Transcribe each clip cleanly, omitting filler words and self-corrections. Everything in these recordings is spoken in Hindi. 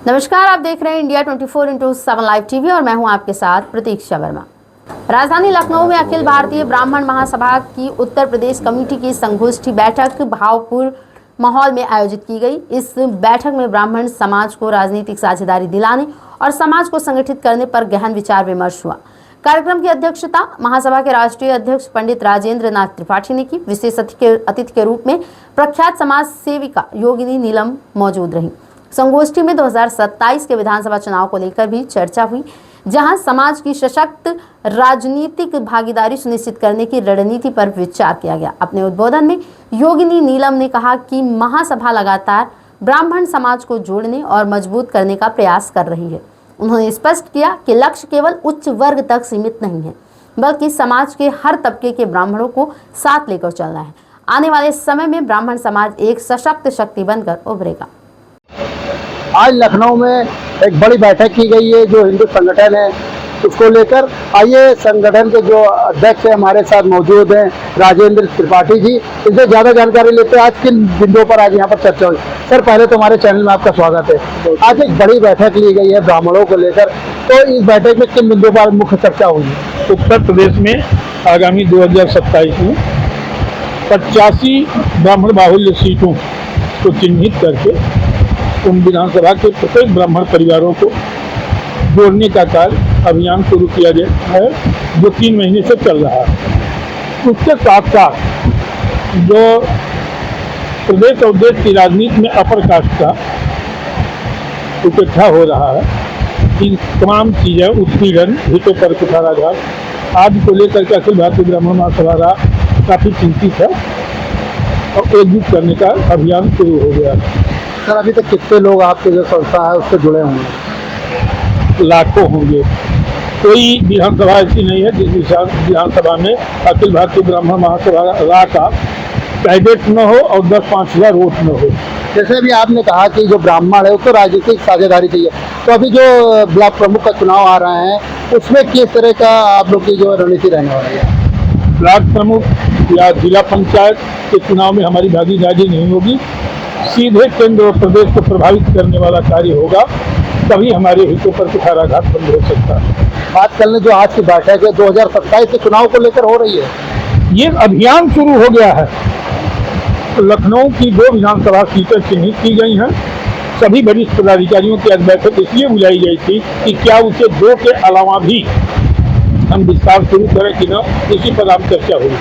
नमस्कार, आप देख रहे हैं इंडिया 24/7 लाइव टीवी और मैं हूं आपके साथ प्रतीक्षा वर्मा। राजधानी लखनऊ में अखिल भारतीय ब्राह्मण महासभा की उत्तर प्रदेश कमेटी की संगोष्ठी बैठक भावपूर्ण माहौल में आयोजित की गई। इस बैठक में ब्राह्मण समाज को राजनीतिक साझेदारी दिलाने और समाज को संगठित करने पर गहन विचार विमर्श हुआ। कार्यक्रम की अध्यक्षता महासभा के राष्ट्रीय अध्यक्ष पंडित राजेंद्र नाथ त्रिपाठी ने की। विशेष अतिथि के रूप में प्रख्यात समाज सेविका योगिनी नीलम मौजूद रही। संगोष्ठी में 2027 के विधानसभा चुनाव को लेकर भी चर्चा हुई, जहां समाज की सशक्त राजनीतिक भागीदारी सुनिश्चित करने की रणनीति पर विचार किया गया। अपने उद्बोधन में योगिनी नीलम ने कहा कि महासभा लगातार ब्राह्मण समाज को जोड़ने और मजबूत करने का प्रयास कर रही है। उन्होंने स्पष्ट किया कि लक्ष्य केवल उच्च वर्ग तक सीमित नहीं है, बल्कि समाज के हर तबके के ब्राह्मणों को साथ लेकर चलना है। आने वाले समय में ब्राह्मण समाज एक सशक्त शक्ति बनकर उभरेगा। आज लखनऊ में एक बड़ी बैठक की गई है जो हिंदू संगठन है उसको लेकर। आइए संगठन के जो अध्यक्ष है हमारे साथ मौजूद हैं राजेंद्र त्रिपाठी जी, इनसे ज़्यादा जानकारी लेते हैं आज किन बिंदुओं पर आज यहाँ पर चर्चा हुई। सर, पहले तो हमारे चैनल में आपका स्वागत है। आज एक बड़ी बैठक ली गई है ब्राह्मणों को लेकर, तो इस बैठक में किन बिंदुओं पर मुख्य चर्चा हुई है? उत्तर प्रदेश में आगामी 2027 में 85 ब्राह्मण बाहुल्य सीटों को चिन्हित करके उन विधानसभा के प्रत्येक ब्राह्मण परिवारों को जोड़ने का कार्य अभियान शुरू किया गया है, जो 3 महीने से चल रहा है। उसके साथ साथ जो प्रदेश और देश की राजनीति में अपर कास्ट का इकट्ठा हो रहा है, इन तमाम चीज़ें उत्पीड़न, हितों पर कुठाराघात आदि को लेकर के अखिल भारतीय ब्राह्मण महासभा काफ़ी चिंतित है और एकजुट करने का अभियान शुरू हो गया है। सर, अभी तक कितने लोग आपके जो संस्था है उससे जुड़े होंगे? लाखों होंगे। कोई विधानसभा ऐसी नहीं है जिस विधानसभा में अखिल भारतीय ब्राह्मण महासभा का कैडेट न हो और 10-5 वोट न हो। जैसे भी आपने कहा कि जो ब्राह्मण है उसको राजनीतिक साझेदारी चाहिए, तो अभी जो ब्लॉक प्रमुख का चुनाव आ रहे हैं उसमें किस तरह का आप लोग की जो रणनीति रहने वाली है? ब्लॉक प्रमुख या जिला पंचायत के चुनाव में हमारी भागीदारी नहीं होगी। सीधे केंद्र और प्रदेश को प्रभावित करने वाला कार्य होगा, तभी हमारे हितों पर कुठाराघात बंद हो सकता है। बात करने जो आज की बैठक है 2027 के चुनाव को लेकर हो रही है, ये अभियान शुरू हो गया है। लखनऊ की 2 विधानसभा सीटें चिन्हित की गई हैं। सभी वरिष्ठ पदाधिकारियों की आज बैठक इसलिए बुलाई गई थी कि क्या उसे 2 के अलावा भी हम विस्तार शुरू करें कि न, इसी पर आप चर्चा हुई।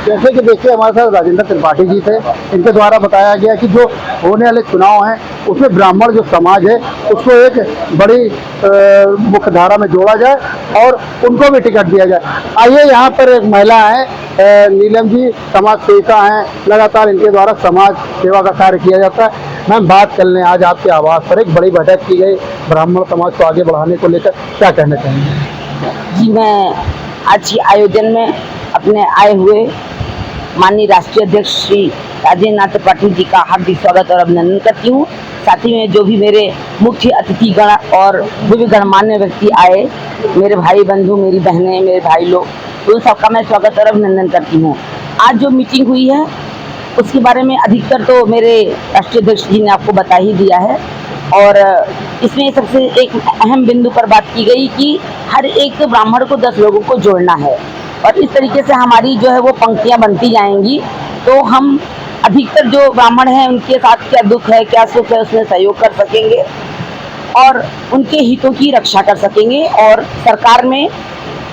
जैसे कि देखिए हमारे साथ राजेंद्र त्रिपाठी जी थे, इनके द्वारा बताया गया कि जो होने वाले चुनाव हैं उसमें ब्राह्मण जो समाज है उसको एक बड़ी मुख्य धारा में जोड़ा जाए और उनको भी टिकट दिया जाए। आइए, यहाँ पर एक महिला है नीलम जी, समाज सेविका हैं, लगातार इनके द्वारा समाज सेवा का कार्य किया जाता है। मैम, बात कर लें, आज आपके आवास पर एक बड़ी बैठक की गई ब्राह्मण समाज को आगे बढ़ाने को लेकर, क्या कहना चाहेंगे? जी, मैं आज के आयोजन में अपने आए हुए माननीय राष्ट्रीय अध्यक्ष श्री राजेंद्र नाथ त्रिपाठी जी का हार्दिक स्वागत और अभिनंदन करती हूँ। साथ ही में जो भी मेरे मुख्य अतिथिगण और जो भी गणमान्य व्यक्ति आए, मेरे भाई बंधु, मेरी बहनें, मेरे भाई लोग, तो उन सबका मैं स्वागत और अभिनंदन करती हूँ। आज जो मीटिंग हुई है उसके बारे में अधिकतर तो मेरे राष्ट्रीय अध्यक्ष जी ने आपको बता ही दिया है, और इसमें सबसे एक अहम बिंदु पर बात की गई कि हर एक ब्राह्मण को 10 लोगों को जोड़ना है, और इस तरीके से हमारी जो है वो पंक्तियां बनती जाएंगी, तो हम अधिकतर जो ब्राह्मण हैं उनके साथ क्या दुख है क्या सुख है उसमें सहयोग कर सकेंगे और उनके हितों की रक्षा कर सकेंगे, और सरकार में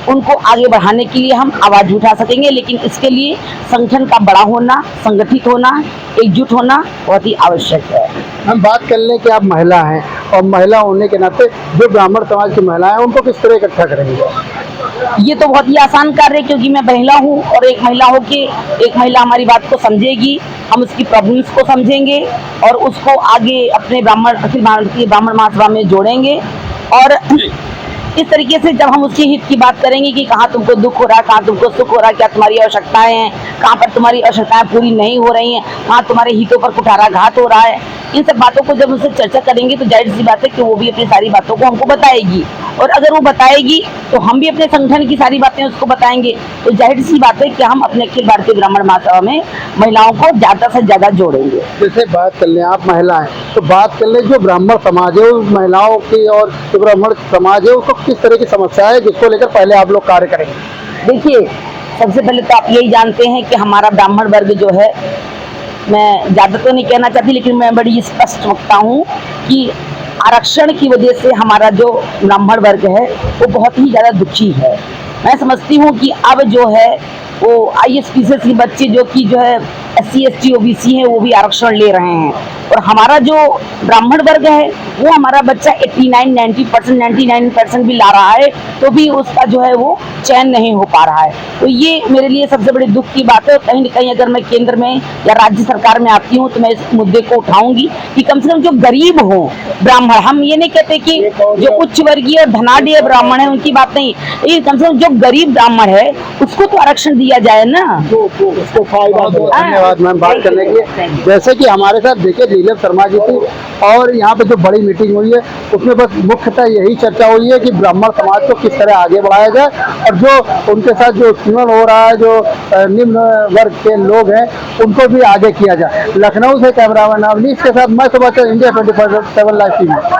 उनको आगे बढ़ाने के लिए हम आवाज़ उठा सकेंगे। लेकिन इसके लिए संगठन का बड़ा होना, संगठित होना, एकजुट होना बहुत ही आवश्यक है। हम बात कर लें कि आप महिला हैं और महिला होने के नाते जो ब्राह्मण समाज की महिलाएं हैं उनको किस तरह इकट्ठा करेंगे? ये तो बहुत ही आसान कार्य है, क्योंकि मैं महिला हूँ और एक महिला होके एक महिला हमारी बात को समझेगी, हम उसकी प्रॉब्लम्स को समझेंगे और उसको आगे अपने अखिल भारतीय ब्राह्मण महासभा में जोड़ेंगे। और इस तरीके से जब हम उसके हित की बात करेंगे कि कहाँ तुमको दुख हो रहा है, कहाँ तुमको सुख हो रहा है, क्या तुम्हारी आवश्यकताएं हैं, कहाँ पर तुम्हारी आवश्यकताएं पूरी नहीं हो रही हैं, कहाँ तुम्हारे हितों पर कुठाराघात हो रहा है, इन सब बातों को जब उनसे चर्चा करेंगे तो जाहिर सी बात है कि वो भी अपनी सारी बातों को हमको बताएगी, और अगर वो बताएगी तो हम भी अपने संगठन की सारी बातें उसको बताएंगे। तो जाहिर सी बात है कि हम अपने अखिल भारतीय ब्राह्मण महासभा में महिलाओं को ज़्यादा से ज़्यादा जोड़ेंगे। जैसे बात कर लें आप महिला हैं, तो बात कर लें जो ब्राह्मण समाज है उस महिलाओं की, और जो ब्राह्मण समाज है उसको किस तरह की समस्या है जिसको लेकर पहले आप लोग कार्य करेंगे? देखिए, सबसे पहले तो आप यही जानते हैं कि हमारा ब्राह्मण वर्ग जो है, मैं ज़्यादा तो नहीं कहना चाहती लेकिन मैं बड़ी स्पष्ट वक्ता हूँ कि आरक्षण की वजह से हमारा जो ब्राह्मण वर्ग है वो बहुत ही ज़्यादा दुखी है। मैं समझती हूँ कि अब जो है वो IS/PCS के बच्चे जो कि जो है SC ST OBC हैं वो भी आरक्षण ले रहे हैं, और हमारा जो ब्राह्मण वर्ग है वो हमारा बच्चा 89-90% 99% भी ला रहा है तो भी उसका जो है वो चयन नहीं हो पा रहा है। तो ये मेरे लिए सबसे बड़ी दुख की बात है। कहीं न कहीं अगर मैं केंद्र में या राज्य सरकार में आती हूँ तो मैं इस मुद्दे को उठाऊंगी कि कम से कम जो गरीब हों ब्राह्मण, हम ये नहीं कहते कि जो उच्च वर्गीय और धनाढ़ ब्राह्मण है उनकी बात नहीं, ये कम से कम जो गरीब ब्राह्मण है उसको तो आरक्षण दिया जाए ना, उसको फायदा दो। धन्यवाद मैम बात करने के लिए। जैसे कि हमारे साथ देखिए नीलम शर्मा जी थी, और यहाँ पे जो बड़ी मीटिंग हुई है उसमें बस मुख्यतः यही चर्चा हुई है कि ब्राह्मण समाज को किस तरह आगे बढ़ाया जाए, और जो उनके साथ जो उत्पीड़न हो रहा है, जो निम्न वर्ग के लोग हैं उनको भी आगे किया जाए। लखनऊ से कैमरामैन अवनीश के साथ मैं सुभाष, इंडिया 24/7 लाइव टीवी।